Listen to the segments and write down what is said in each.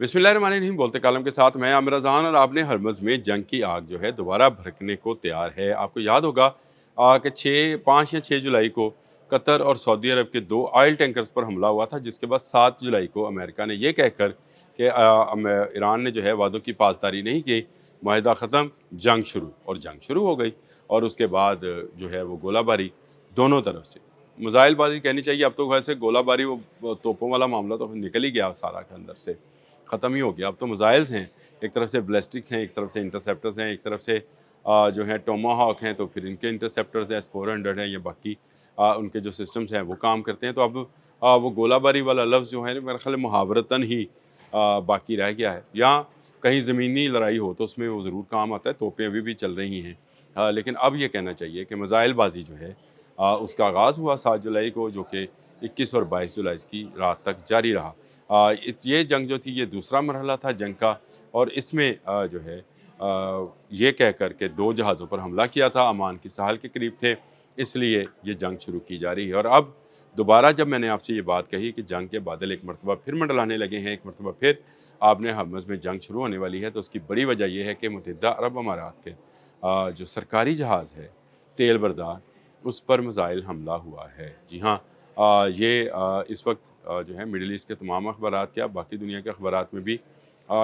बिस्मिल्लाहिर्रहमानिर्रहीम। बोलते कालम के साथ मैं आमिर रज़ान और आपने हरमज़ में जंग की आग जो है दोबारा भड़कने को तैयार है। आपको याद होगा कि 5 या 6 जुलाई को कतर और सऊदी अरब के 2 ऑयल टैंकर्स पर हमला हुआ था, जिसके बाद 7 जुलाई को अमेरिका ने ये कहकर कि ईरान ने जो है वादों की पासदारी नहीं की, माहिदा ख़त्म, जंग शुरू हो गई। और उसके बाद जो है वो गोलाबारी दोनों तरफ से, मिज़ाइलबाज़ी कहनी चाहिए। अब तो वैसे गोलाबारी वो तोपों वाला मामला तो निकल ही गया सारा के अंदर से, ख़त्म ही हो गया। अब तो मिज़ाइल्स हैं, एक तरफ से बैलिस्टिक्स हैं, एक तरफ से इंटरसेप्टर्स हैं, एक तरफ से जो है टोमाहॉक हैं, तो फिर इनके इंटरसेप्टर्स हैं, S-400 हैं, या बाकी उनके जो सिस्टम्स हैं वो काम करते हैं। तो अब वो गोलाबारी वाला लफ्ज़ जो है मेरे ख़्याल मुहावरतन ही बाकी रह गया है। या कहीं ज़मीनी लड़ाई हो तो उसमें वो ज़रूर काम आता है, तोपें अभी भी चल रही हैं। लेकिन अब ये कहना चाहिए कि मिज़ाइलबाज़ी जो है उसका आगाज़ हुआ 7 जुलाई को, जो कि 21 और 22 जुलाई की रात तक जारी रहा। ये जंग जो थी ये दूसरा मरहला था जंग का, और इसमें जो है ये कह कर के 2 जहाज़ों पर हमला किया था, अमान की साहल के करीब थे, इसलिए ये जंग शुरू की जा रही है। और अब दोबारा जब मैंने आपसे ये बात कही कि जंग के बादल एक मरतबा फिर मंडलाने लगे हैं, एक मरतबा फिर आपने हरमज़ में जंग शुरू होने वाली है, तो उसकी बड़ी वजह ये है कि मुत्तहिदा अरब अमारात के जो सरकारी जहाज़ है तेल बरदार, उस पर मिसाइल हमला हुआ है। जी हाँ, ये इस वक्त जो है मिडल ईस्ट के तमाम अखबारात क्या बाकी दुनिया के अखबारात में भी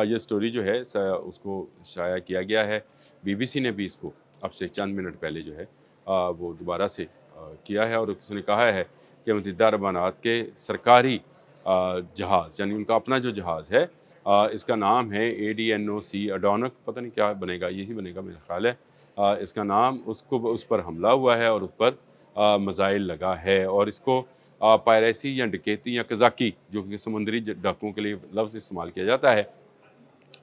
ये स्टोरी जो है उसको शाया किया गया है। बीबीसी ने भी इसको अब से चंद मिनट पहले जो है वो दोबारा से किया है, और उसने कहा है कि मुत्तहिदा अरब अमारात के सरकारी जहाज़, यानी उनका अपना जो जहाज़ है, इसका नाम है ADNOC अडोनक, पता नहीं क्या बनेगा, यही बनेगा मेरा ख़्याल है। इसका नाम, उस पर हमला हुआ है और उस पर मिसाइल लगा है, और इसको पायरेसी या डकैती या कज़ाकी, जो कि समुद्री डाकुओं के लिए लफ्ज़ इस्तेमाल किया जाता है,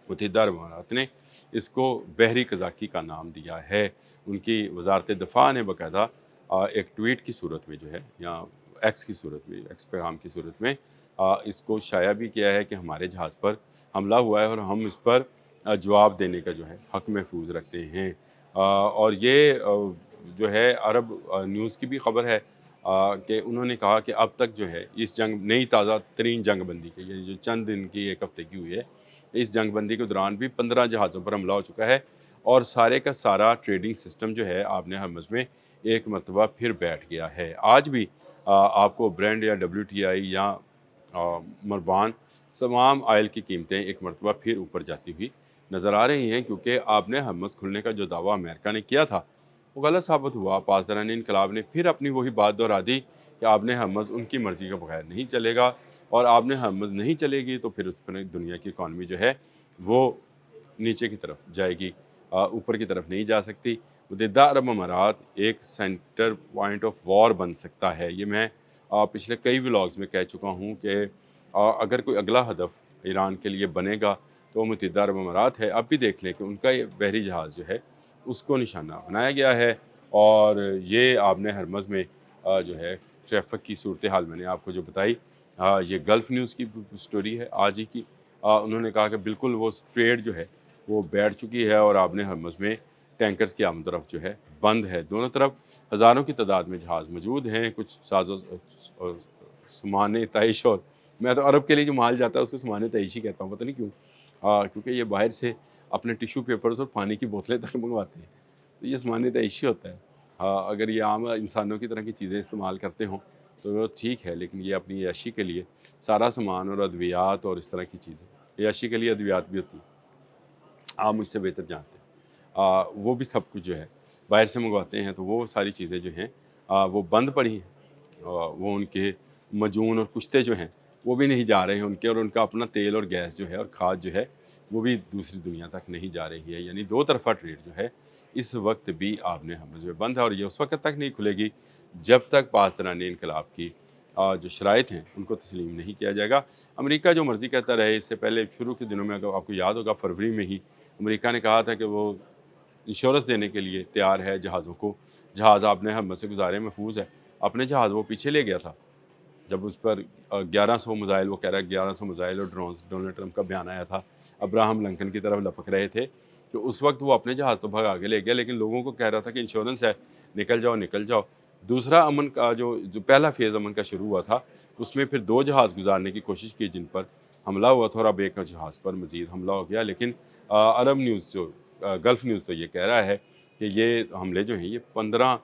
मुत्तहिदा अरब अमारात ने इसको बहरी कज़ाकी का नाम दिया है। उनकी वज़ारत दिफ़ा ने बाकायदा एक ट्वीट की सूरत में जो है, या एक्स की सूरत में, एक्स पैगाम की सूरत में इसको शाया भी किया है कि हमारे जहाज़ पर हमला हुआ है और हम इस पर जवाब देने का जो है हक़ महफूज रखते हैं। और ये जो है अरब न्यूज़ की भी ख़बर है कि उन्होंने कहा कि अब तक जो है इस जंग, नई ताज़ा तरीन जंग बंदी की, ये जो चंद दिन की, 1 हफ़्ते की हुई है, इस जंग बंदी के दौरान भी 15 जहाज़ों पर हमला हो चुका है, और सारे का सारा ट्रेडिंग सिस्टम जो है आपने हरमज़ में एक मरतबा फिर बैठ गया है। आज भी आपको ब्रेंट या WTI या मरबान, तमाम ऑयल की कीमतें एक मरतबा फिर ऊपर जाती हुई नज़र आ रही हैं, क्योंकि आपने हरमज़ खुलने का जो दावा अमेरिका ने किया था वो गलत साबित हुआ। पासदारान इनकलाब ने फिर अपनी वही बात दोहरा दी कि आपने हरमज़ उनकी मर्ज़ी के बगैर नहीं चलेगा, और आपने हरमज़ नहीं चलेगी तो फिर उस पर दुनिया की इकॉनमी जो है वो नीचे की तरफ जाएगी, ऊपर की तरफ नहीं जा सकती। मुत्तहिदा अरब अमारात एक सेंटर पॉइंट ऑफ वॉर बन सकता है। ये मैं पिछले कई व्लॉग्स में कह चुका हूँ कि अगर कोई अगला हदफ ईरान के लिए बनेगा तो मुत्तहिदा अरब अमारात है। अब भी देख लें कि उनका ये बहरी जहाज़ जो है उसको निशाना बनाया गया है, और ये आपने हरमज़ में जो है ट्रैफिक की सूरत हाल मैंने आपको जो बताई, ये गल्फ़ न्यूज़ की स्टोरी है आज ही की। उन्होंने कहा कि बिल्कुल वो ट्रेड जो है वो बैठ चुकी है, और आपने हरमज़ में टैंकर्स की आमद-ओ-रफ़्त जो है बंद है। दोनों तरफ हज़ारों की तादाद में जहाज़ मौजूद हैं, कुछ सामान तइश, और मैं तो अरब के लिए जो माल जाता है उसको सामान तइश ही कहता हूँ, पता नहीं क्यों। क्योंकि ये बाहर से अपने टिश्यू पेपर्स और पानी की बोतलें तक मंगवाते हैं, तो ये सामान तइश ही होता है। अगर ये आम इंसानों की तरह की चीज़ें इस्तेमाल करते हों तो वो ठीक है, लेकिन ये अपनी ऐशी के लिए सारा सामान और अद्वियात और इस तरह की चीज़ें, ऐशी के लिए अद्वियात भी होती हैं, आप मुझसे बेहतर जानते हैं। वो भी सब कुछ जो है बाहर से मंगवाते हैं, तो वो सारी चीज़ें जो हैं वो बंद पड़ी हैं। वो उनके मजून और कुश्ते जो हैं वो भी नहीं जा रहे हैं उनके, और उनका अपना तेल और गैस जो है और खाद जो है वो भी दूसरी दुनिया तक नहीं जा रही है। यानी दो तरफ़ा ट्रेड जो है इस वक्त भी आपने हरमज़ में बंद है, और ये उस वक्त तक नहीं खुलेगी जब तक पासदारान इनकलाब की जो शराइत हैं उनको तस्लीम नहीं किया जाएगा। अमेरिका जो मर्ज़ी कहता रहे, इससे पहले शुरू के दिनों में अगर आपको याद होगा फरवरी में ही अमेरिका ने कहा था कि वो इंश्योरेंस देने के लिए तैयार है जहाज़ों को। जहाज़ आपने हरमज़ से गुज़ारे, महफूज है, अपने जहाज़ वो पीछे ले गया था। जब उस पर 1100 मिसाइल, वो कह रहा है 1100 मिसाइल और ड्रोन्स, डोनाल्ड ट्रंप का बयान आया था, अब्राहम लिंकन की तरफ लपक रहे थे, तो उस वक्त वो अपने जहाज़ तो भगा के ले गया, लेकिन लोगों को कह रहा था कि इंश्योरेंस है, निकल जाओ निकल जाओ। दूसरा अमन का जो पहला फ़ेज़ अमन का शुरू हुआ था, उसमें फिर 2 जहाज़ गुज़ारने की कोशिश की जिन पर حملہ ہوا تھا اور اب ایک جہاز پر مزید حملہ ہو گیا، لیکن عرب نیوز جو گلف نیوز تو یہ کہہ رہا ہے کہ یہ حملے جو ہیں یہ 15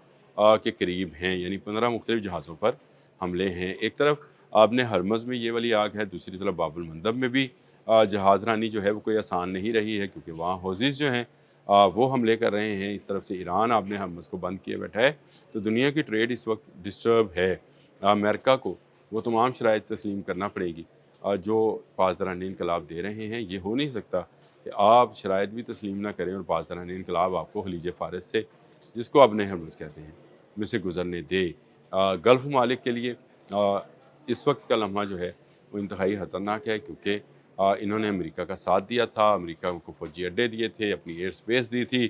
کے قریب ہیں، یعنی 15 مختلف جہازوں پر حملے ہیں۔ ایک طرف آپ نے ہرمز میں یہ والی آگ ہے، دوسری طرف باب المندب میں بھی جہاز رانی جو ہے وہ کوئی آسان نہیں رہی ہے، کیونکہ وہاں حوثیز جو ہیں وہ حملے کر رہے ہیں۔ اس طرف سے ایران آپ نے ہرمز کو بند کیے بیٹھا ہے، تو دنیا کی ٹریڈ اس وقت ڈسٹرب ہے۔ امریکہ کو وہ تمام شرائط تسلیم کرنا پڑے گی جو پاسداران انقلاب دے رہے ہیں۔ یہ ہو نہیں سکتا کہ آپ شرائط بھی تسلیم نہ کریں اور پاسداران انقلاب آپ کو خلیج فارس سے، جس کو اب ہرمز کہتے ہیں، میں سے گزرنے دے۔ گلف ممالک کے لیے اس وقت کا لمحہ جو ہے وہ انتہائی خطرناک ہے، کیونکہ انہوں نے امریکہ کا ساتھ دیا تھا، امریکہ کو فوجی اڈے دیے تھے، اپنی ایئر سپیس دی تھی۔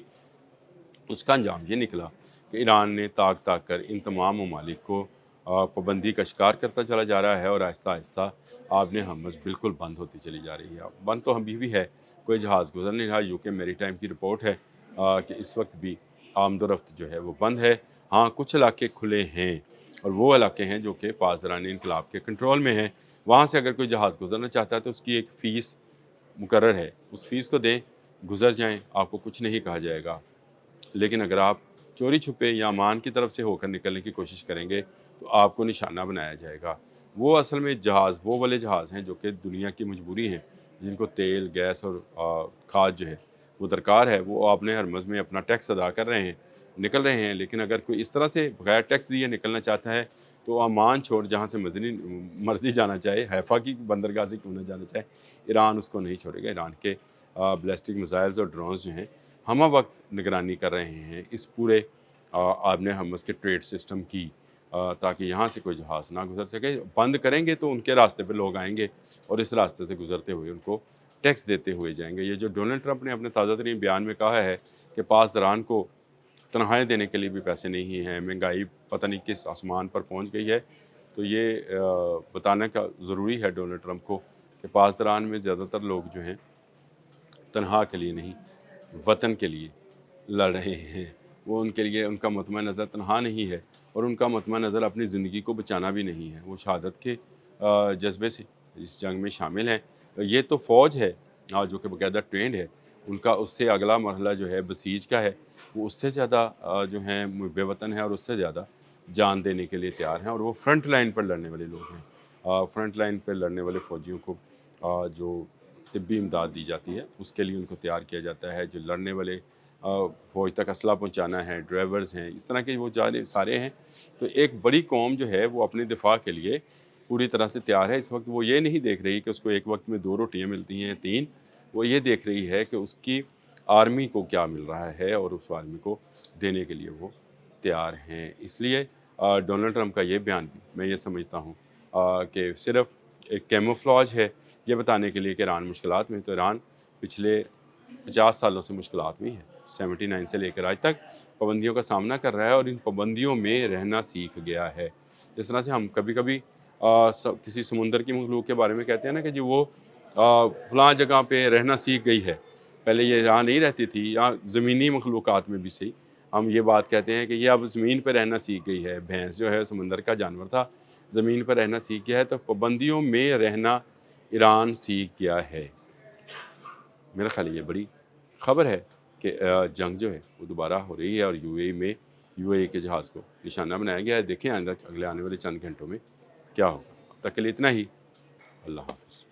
اس کا انجام یہ نکلا کہ ایران نے تاک کر ان تمام ممالک کو پابندی کا شکار کرتا چلا جا رہا ہے، اور آہستہ آہستہ آپ نے ہرمز بالکل بند ہوتی چلی جا رہی ہے۔ بند تو ابھی بھی ہے، کوئی جہاز گزر نہیں رہا۔ UK میری ٹائم کی رپورٹ ہے کہ اس وقت بھی آمد و رفت جو ہے وہ بند ہے۔ ہاں، کچھ علاقے کھلے ہیں، اور وہ علاقے ہیں جو کہ پاسداران انقلاب کے کنٹرول میں ہیں۔ وہاں سے اگر کوئی جہاز گزرنا چاہتا ہے تو اس کی ایک فیس مقرر ہے، اس فیس کو دیں، گزر جائیں، آپ کو کچھ نہیں کہا جائے گا۔ لیکن اگر آپ چوری چھپے یا امان کی طرف سے ہو کر نکلنے کی کوشش کریں گے تو آپ کو نشانہ بنایا جائے گا۔ وہ اصل میں جہاز وہ والے جہاز ہیں جو کہ دنیا کی مجبوری ہیں، جن کو تیل، گیس اور کھاد جو ہے وہ درکار ہے، وہ آپ نے ہرمز میں اپنا ٹیکس ادا کر رہے ہیں، نکل رہے ہیں۔ لیکن اگر کوئی اس طرح سے بغیر ٹیکس دیے نکلنا چاہتا ہے تو امان چھوڑ جہاں سے مرضی جانا چاہے، حیفا کی بندرگاہ سے کیوں نہ جانا چاہے، ایران اس کو نہیں چھوڑے گا۔ ایران کے بیلسٹک میزائلز اور ڈرونز جو ہیں ہمہ وقت نگرانی کر رہے ہیں اس پورے آپ نے ہرمز کے ٹریڈ سسٹم کی، تاکہ یہاں سے کوئی جہاز نہ گزر سکے۔ بند کریں گے تو ان کے راستے پہ لوگ آئیں گے اور اس راستے سے گزرتے ہوئے ان کو ٹیکس دیتے ہوئے جائیں گے۔ یہ جو ڈونلڈ ٹرمپ نے اپنے تازہ ترین بیان میں کہا ہے کہ پاسداران کو تنخواہیں دینے کے لیے بھی پیسے نہیں ہیں، مہنگائی پتہ نہیں کس آسمان پر پہنچ گئی ہے، تو یہ بتانا کا ضروری ہے ڈونلڈ ٹرمپ کو کہ پاسداران میں زیادہ تر لوگ جو ہیں تنہا کے لیے نہیں، وطن کے لیے لڑ رہے ہیں۔ وہ ان کے لیے ان کا مطمع نظر تنہا نہیں ہے، اور ان کا مطمع نظر اپنی زندگی کو بچانا بھی نہیں ہے۔ وہ شہادت کے جذبے سے اس جنگ میں شامل ہیں۔ یہ تو فوج ہے جو کہ باقاعدہ ٹرینڈ ہے، ان کا اس سے اگلا مرحلہ جو ہے بسیج کا ہے، وہ اس سے زیادہ جو ہیں بے وطن ہیں، اور اس سے زیادہ جان دینے کے لیے تیار ہیں، اور وہ فرنٹ لائن پر لڑنے والے لوگ ہیں۔ فرنٹ لائن پر لڑنے والے فوجیوں کو جو طبی امداد دی جاتی ہے اس کے لیے ان کو تیار کیا جاتا ہے، جو لڑنے والے فوج تک اسلحہ پہنچانا ہے، ڈرائیورز ہیں، اس طرح کے وہ سارے ہیں۔ تو ایک بڑی قوم جو ہے وہ اپنے دفاع کے لیے پوری طرح سے تیار ہے۔ اس وقت وہ یہ نہیں دیکھ رہی کہ اس کو ایک وقت میں 2 روٹیاں ملتی ہیں، 3، وہ یہ دیکھ رہی ہے کہ اس کی آرمی کو کیا مل رہا ہے، اور اس آرمی کو دینے کے لیے وہ تیار ہیں۔ اس لیے ڈونلڈ ٹرمپ کا یہ بیان بھی میں یہ سمجھتا ہوں کہ صرف ایک کیموفلاج ہے، یہ بتانے کے لیے کہ ایران مشکلات میں، تو ایران پچھلے 50 سالوں سے مشکلات میں ہے، 79 سے لے کر آج تک پابندیوں کا سامنا کر رہا ہے، اور ان پابندیوں میں رہنا سیکھ گیا ہے۔ جس طرح سے ہم کبھی کبھی کسی سمندر کی مخلوق کے بارے میں کہتے ہیں نا کہ جی وہ فلاں جگہ پہ رہنا سیکھ گئی ہے، پہلے یہ یہاں نہیں رہتی تھی، یہاں زمینی مخلوقات میں بھی صحیح ہم یہ بات کہتے ہیں کہ یہ اب زمین پہ رہنا سیکھ گئی ہے۔ بھینس جو ہے سمندر کا جانور تھا، زمین پر رہنا سیکھ گیا ہے، تو پابندیوں میں رہنا ایران سیکھ گیا ہے۔ میرا خیال یہ بڑی خبر ہے کہ جنگ جو ہے وہ دوبارہ ہو رہی ہے، اور یو اے ای کے جہاز کو نشانہ بنایا گیا ہے۔ دیکھیں اگلے آنے والے چند گھنٹوں میں کیا ہوگا۔ اب تک کے لیے اتنا ہی۔ اللہ حافظ۔